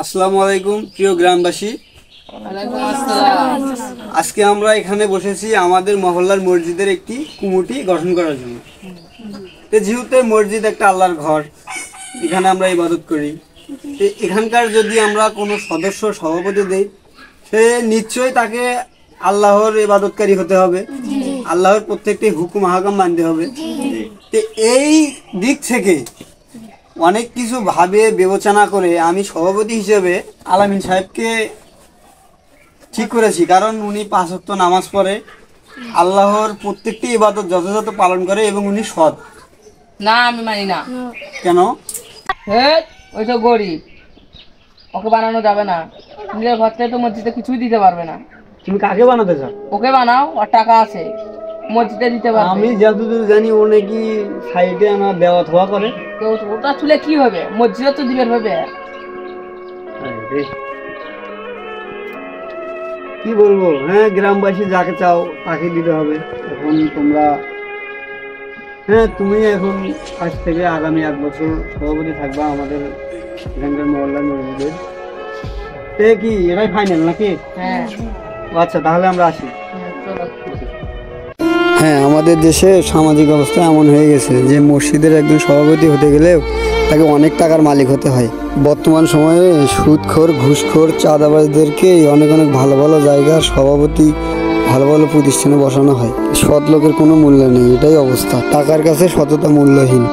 আসসালামু আলাইকুম প্রিয় গ্রামবাসী। আজকে আমরা এখানে বসেছি আমাদের মহল্লার মসজিদের একটি কমিটি গঠন করার জন্য। যেহেতু মসজিদ একটা আল্লাহর ঘর, এখানে আমরা ইবাদত করি। এখানকার যদি আমরা কোনো সদস্য সভাপতি দেই, সে নিশ্চয়ই তাকে আল্লাহর ইবাদতকারী হতে হবে, আল্লাহর প্রত্যেকটি হুকুম আহকাম মানতে হবে। তো এই দিক থেকে অনেক কিছু ভাবে বিবেচনা করে আমি সভাপতি হিসেবে আলামিন সাহেবকে ঠিক করেছি, কারণ উনি 5 ওয়াক্ত নামাজ পড়ে, আল্লাহর প্রত্যেকটি ইবাদত যথাযথ পালন করে এবং উনি সৎ। না, আমি মানি না। কেন? ওই তো গরিব, ওকে বানানো যাবে না। নিজের ঘর থেকে তো মসজিদে কিছুই দিতে পারবে না। তুমি কাকে বানাতে চাও? ওকে বানাও, আর টাকা আছে, মসজিদে দিতে পারবে। আমি যতদূর জানি ও নাকি সাইডে আমার দেওয়া থোয়া করে। তো ওটা তুলে কি হবে? মসজিদে তো দিবেন হবে। কি বলবো, হ্যাঁ গ্রামবাসী যাকে চাও তাকে দিতে হবে। এখন তোমরা, হ্যাঁ তুমি এখন আজ থেকে আগামী 1 বছর সভাপতি থাকবা আমাদের এখানকার মহল্লার মসজিদের। কি এটাই ফাইনাল নাকি? হ্যাঁ। আচ্ছা, তাহলে আমরা আসি। চলো। হ্যাঁ, আমাদের দেশে সামাজিক অবস্থা এমন হয়ে গেছে যে মসজিদের একজন সভাপতি হতে গেলেও তাকে অনেক টাকার মালিক হতে হয়। বর্তমান সময়ে সুদখোর, ঘুষখোর, চাঁদাবাজদেরকে অনেক অনেক ভালো ভালো জায়গার সভাপতি, ভালো ভালো প্রতিষ্ঠানে বসানো হয়। সৎ লোকের কোনো মূল্য নেই, এটাই অবস্থা। টাকার কাছে সততা মূল্যহীন।